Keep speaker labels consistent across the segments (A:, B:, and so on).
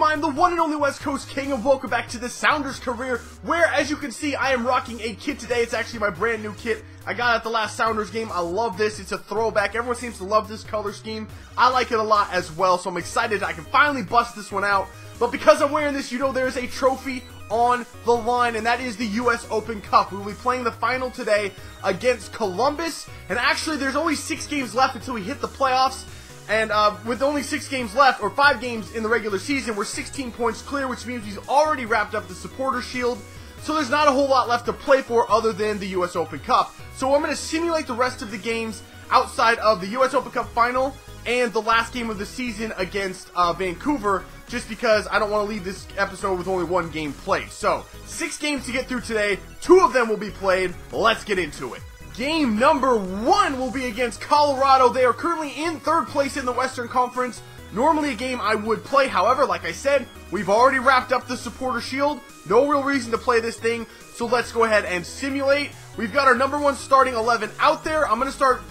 A: I'm the one and only West Coast King, and welcome back to the Sounders Career, where, as you can see, I am rocking a kit today. It's actually my brand new kit I got at the last Sounders game. I love this. It's a throwback. Everyone seems to love this color scheme. I like it a lot as well, so I'm excited I can finally bust this one out. But because I'm wearing this, you know there is a trophy on the line, and that is the US Open Cup. We will be playing the final today against Columbus, and actually there's only 6 games left until we hit the playoffs. And with only 6 games left, or 5 games in the regular season, we're 16 points clear, which means he's already wrapped up the Supporter Shield. So there's not a whole lot left to play for other than the US Open Cup. So I'm going to simulate the rest of the games outside of the US Open Cup final and the last game of the season against Vancouver, just because I don't want to leave this episode with only 1 game played. So, 6 games to get through today, 2 of them will be played. Let's get into it. Game number 1 will be against Colorado. They are currently in 3rd place in the Western Conference. Normally a game I would play, however, like I said, we've already wrapped up the Supporter Shield. No real reason to play this thing, so let's go ahead and simulate. We've got our number 1 starting 11 out there. I'm going to start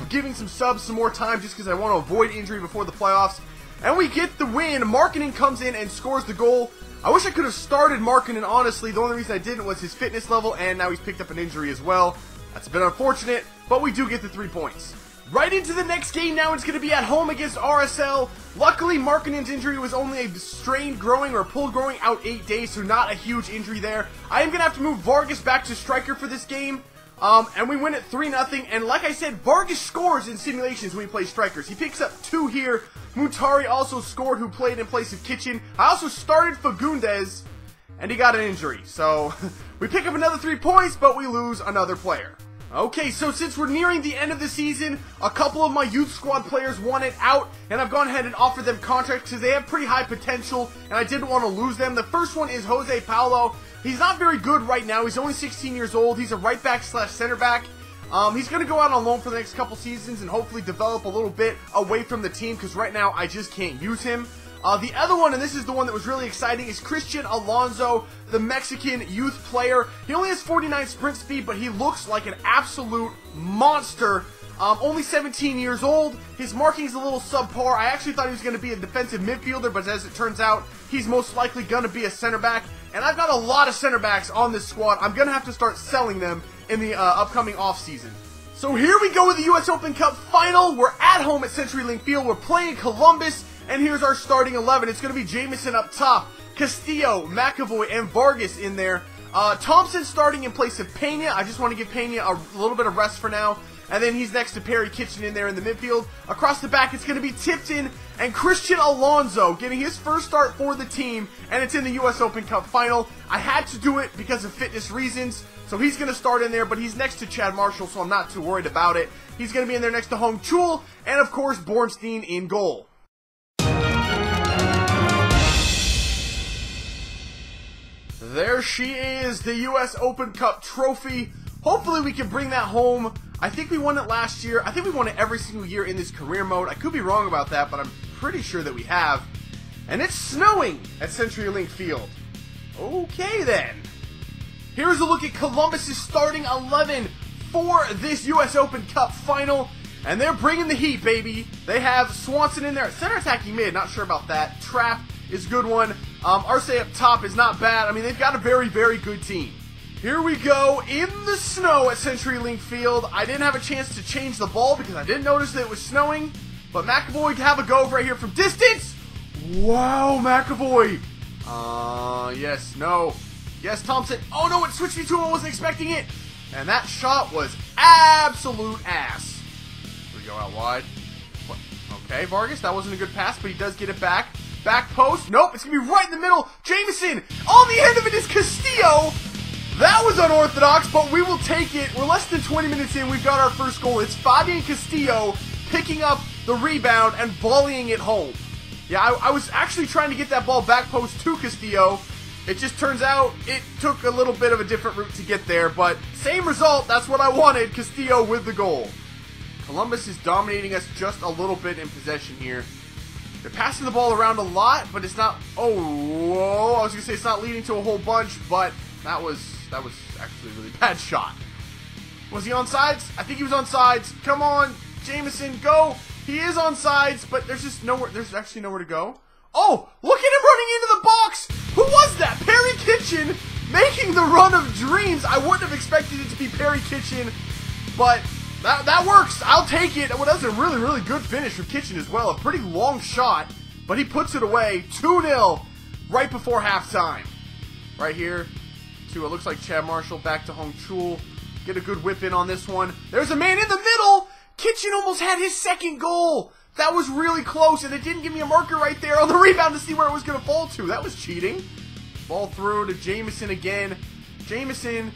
A: giving some subs some more time just because I want to avoid injury before the playoffs. And we get the win. Markkanen comes in and scores the goal. I wish I could have started Markkanen, honestly. The only reason I didn't was his fitness level, and now he's picked up an injury as well. That's been unfortunate, but we do get the 3 points. Right into the next game now. It's going to be at home against RSL. Luckily, Markkanen's injury was only a strained growing or pulled growing out 8 days, so not a huge injury there. I am going to have to move Vargas back to striker for this game. And we win it 3-0, and like I said, Vargas scores in simulations when we play strikers. He picks up 2 here. Mutari also scored, who played in place of Kitchen. I also started Fagundes, and he got an injury. So, we pick up another 3 points, but we lose another player. Okay, so since we're nearing the end of the season, a couple of my youth squad players wanted out, and I've gone ahead and offered them contracts because they have pretty high potential, and I didn't want to lose them. The first one is Jose Paulo. He's not very good right now. He's only 16 years old. He's a right back / center back. He's going to go out on loan for the next couple seasons and hopefully develop a little bit away from the team because right now I just can't use him. The other one, and this is the one that was really exciting, is Christian Alonso, the Mexican youth player. He only has 49 sprint speed, but he looks like an absolute monster. Only 17 years old. His marking is a little subpar. I actually thought he was going to be a defensive midfielder, but as it turns out, he's most likely going to be a center back. And I've got a lot of center backs on this squad. I'm going to have to start selling them in the upcoming offseason. So here we go with the US Open Cup final. We're at home at CenturyLink Field. We're playing Columbus. And here's our starting 11. It's going to be Jamison up top, Castillo, McAvoy, and Vargas in there. Thompson starting in place of Pena. I just want to give Pena a little bit of rest for now. And then he's next to Perry Kitchen in there in the midfield. Across the back, it's going to be Tipton and Christian Alonso getting his first start for the team. And it's in the US Open Cup final. I had to do it because of fitness reasons. So he's going to start in there, but he's next to Chad Marshall, so I'm not too worried about it. He's going to be in there next to Hong Chul, and of course, Bornstein in goal. There she is, the US Open Cup trophy. Hopefully we can bring that home. I think we won it last year. I think we won it every single year in this career mode. I could be wrong about that, but I'm pretty sure that we have. And it's snowing at CenturyLink Field. Okay then. Here's a look at Columbus's starting 11 for this US Open Cup final. And they're bringing the heat, baby. They have Swanson in there. Center attacking mid, not sure about that. Trapp is a good one. Arce up top is not bad. I mean, they've got a very, very good team. Here we go in the snow at CenturyLink Field. I didn't have a chance to change the ball because I didn't notice that it was snowing. But McAvoy can have a go right here from distance. Wow, McAvoy. Yes, no. Yes, Thompson. Oh, no, it switched me to him. I wasn't expecting it. And that shot was absolute ass. Here we go out wide. What? Okay, Vargas, that wasn't a good pass, but he does get it back. Back post. Nope, it's going to be right in the middle. Jamison. On the end of it is Castillo. That was unorthodox, but we will take it. We're less than 20 minutes in. We've got our first goal. It's Fabian Castillo picking up the rebound and volleying it home. Yeah, I was actually trying to get that ball back post to Castillo. It just turns out it took a little bit of a different route to get there, but same result. That's what I wanted. Castillo with the goal. Columbus is dominating us just a little bit in possession here. They're passing the ball around a lot, but it's not... Oh, whoa, I was going to say it's not leading to a whole bunch, but that was actually a really bad shot. Was he onside? I think he was onside. Come on, Jamison, go. He is onside, but there's just nowhere. There's actually nowhere to go. Oh, look at him running into the box. Who was that? Perry Kitchen making the run of dreams. I wouldn't have expected it to be Perry Kitchen, but that works. I'll take it. Well, that's a really, really good finish from Kitchen as well. A pretty long shot, but he puts it away. 2-0 right before halftime. Right here to, it looks like Chad Marshall, back to Hong Chul. Get a good whip in on this one. There's a man in the middle. Kitchen almost had his second goal. That was really close, and it didn't give me a marker right there on the rebound to see where it was going to fall to. That was cheating. Ball through to Jamison again. Jamison,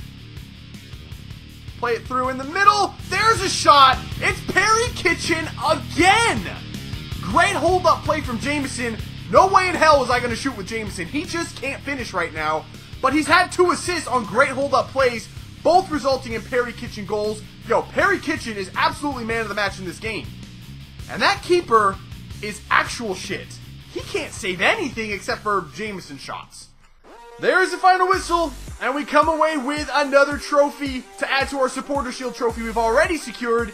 A: play it through in the middle. There's a shot. It's Perry Kitchen again. Great hold-up play from Jamison. No way in hell was I going to shoot with Jamison. He just can't finish right now. But he's had 2 assists on great hold-up plays, both resulting in Perry Kitchen goals. Yo, Perry Kitchen is absolutely man of the match in this game. And that keeper is actual shit. He can't save anything except for Jameson shots. There's the final whistle, and we come away with another trophy to add to our Supporter Shield trophy we've already secured.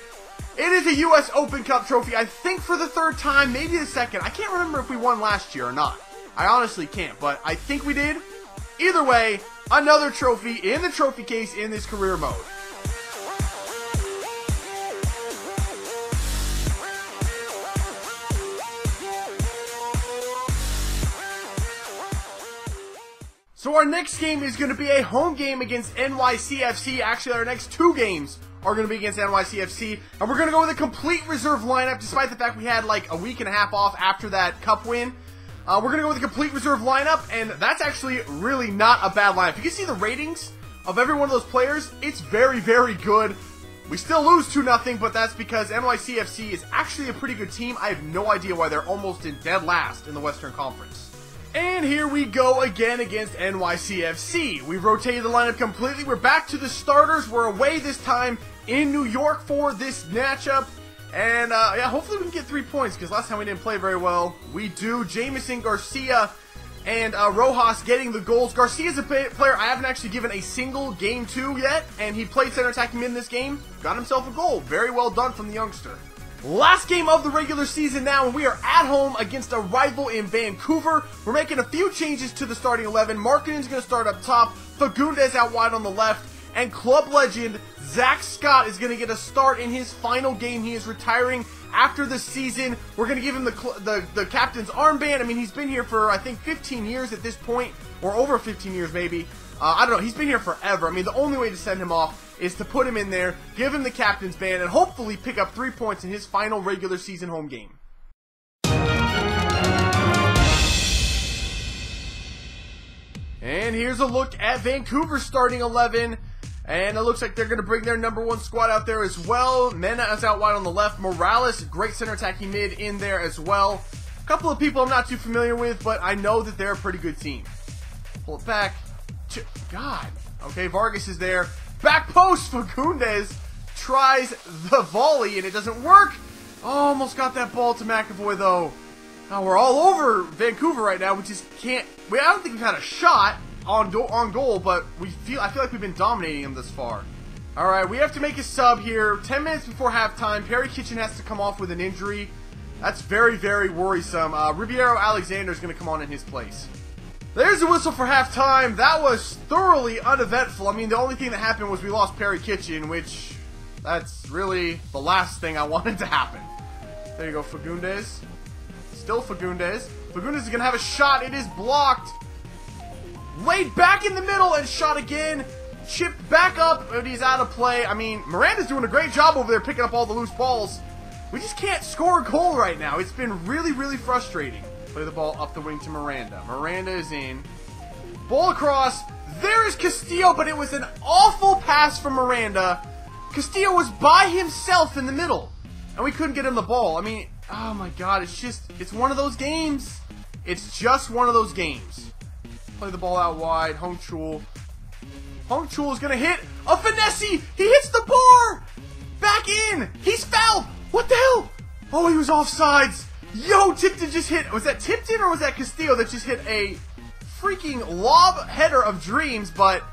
A: It is a U.S. Open Cup trophy, I think for the 3rd time, maybe the 2nd. I can't remember if we won last year or not. I honestly can't, but I think we did. Either way, another trophy in the trophy case in this career mode. So our next game is going to be a home game against NYCFC. Actually, our next 2 games are going to be against NYCFC. And we're going to go with a complete reserve lineup, despite the fact we had like a week and a half off after that cup win. We're going to go with a complete reserve lineup, and that's actually really not a bad lineup. You can see the ratings of every one of those players. It's very, very good. We still lose 2-0, but that's because NYCFC is actually a pretty good team. I have no idea why they're almost in dead last in the Western Conference. And here we go again against NYCFC. We've rotated the lineup completely. We're back to the starters. We're away this time in New York for this matchup. And yeah, hopefully we can get 3 points, because last time we didn't play very well. We do. Jamison, Garcia, and Rojas getting the goals. Garcia's a player I haven't actually given a single game to yet, and he played center attacking mid in this game. Got himself a goal. Very well done from the youngster. Last game of the regular season now, and we are at home against a rival in Vancouver. We're making a few changes to the starting 11. Markkanen's going to start up top, Fagundes out wide on the left, and club legend Zach Scott is going to get a start in his final game. He is retiring after the season. We're going to give him the captain's armband. I mean, he's been here for, I think, 15 years at this point, or over 15 years maybe. I don't know, he's been here forever. I mean, the only way to send him off is to put him in there, give him the captain's band, and hopefully pick up 3 points in his final regular season home game. And here's a look at Vancouver's starting 11. And it looks like they're going to bring their #1 squad out there as well. Mena is out wide on the left. Morales, great center attacking mid in there as well. A couple of people I'm not too familiar with, but I know that they're a pretty good team. Pull it back. God. Okay, Vargas is there. Back post, Fagundes tries the volley, and it doesn't work. Oh, almost got that ball to McAvoy, though. Now, we're all over Vancouver right now. We just can't... I don't think we've had a shot on goal, but I feel like we've been dominating them this far. All right, we have to make a sub here. 10 minutes before halftime, Perry Kitchen has to come off with an injury. That's very, very worrisome. Ribeiro Alexander is going to come on in his place. There's the whistle for halftime. That was thoroughly uneventful. I mean, the only thing that happened was we lost Perry Kitchen, which that's really the last thing I wanted to happen. There you go, Fagundes. Still Fagundes. Fagundes is going to have a shot. It is blocked. Laid back in the middle and shot again. Chipped back up, but he's out of play. I mean, Miranda's doing a great job over there picking up all the loose balls. We just can't score a goal right now. It's been really, really frustrating. Play the ball up the wing to Miranda. Miranda is in. Ball across. There is Castillo, but it was an awful pass from Miranda. Castillo was by himself in the middle, and we couldn't get him the ball. I mean, oh my God, it's one of those games. It's just one of those games. Play the ball out wide. Hong Chul. Hong Chul is going to hit a finesse. He hits the bar. Back in. He's fouled. What the hell? Oh, he was offsides. Yo, Tipton just hit. Was that Tipton or was that Castillo that just hit a freaking lob header of dreams? But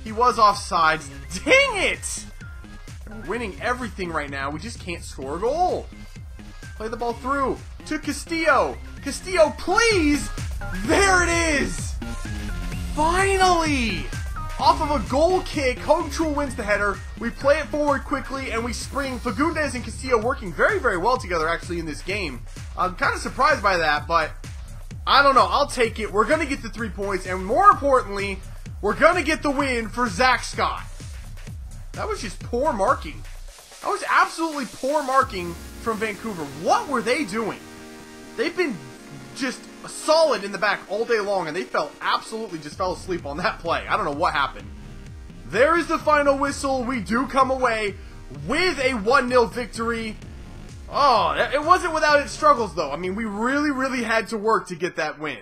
A: he was offsides. Dang it. We're winning everything right now. We just can't score a goal. Play the ball through. to Castillo. Castillo, please! There it is! Finally! Off of a goal kick, Home Chul wins the header. We play it forward quickly, and we spring. Fagundes and Castillo working very, very well together, actually, in this game. I'm kind of surprised by that, but I don't know. I'll take it. We're going to get the 3 points, and more importantly, we're going to get the win for Zach Scott. That was just poor marking. That was absolutely poor marking from Vancouver. What were they doing? They've been just solid in the back all day long, and they absolutely just fell asleep on that play. I don't know what happened. There is the final whistle. We do come away with a 1-0 victory. Oh, it wasn't without its struggles, though. I mean, we really, really had to work to get that win.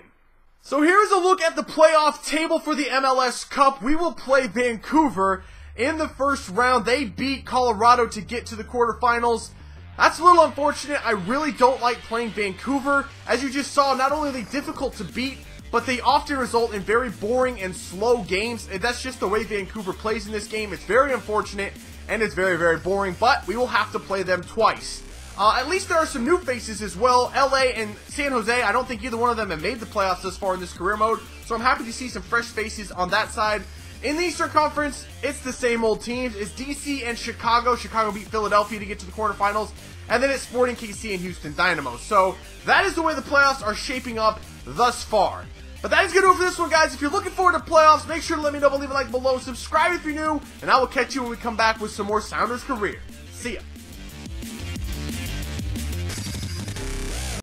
A: So here's a look at the playoff table for the MLS Cup. We will play Vancouver in the first round. They beat Colorado to get to the quarterfinals. That's a little unfortunate. I really don't like playing Vancouver. As you just saw, not only are they difficult to beat, but they often result in very boring and slow games. And that's just the way Vancouver plays in this game. It's very unfortunate, and it's very, very boring, but we will have to play them twice. At least there are some new faces as well. LA and San Jose, I don't think either one of them have made the playoffs thus far in this career mode, so I'm happy to see some fresh faces on that side. In the Eastern Conference, it's the same old teams. It's DC and Chicago. Chicago beat Philadelphia to get to the quarterfinals. And then it's Sporting KC and Houston Dynamo. So that is the way the playoffs are shaping up thus far. But that is going to do it for this one, guys. If you're looking forward to playoffs, make sure to let me know by leaving a like below. Subscribe if you're new. And I will catch you when we come back with some more Sounders Career. See ya.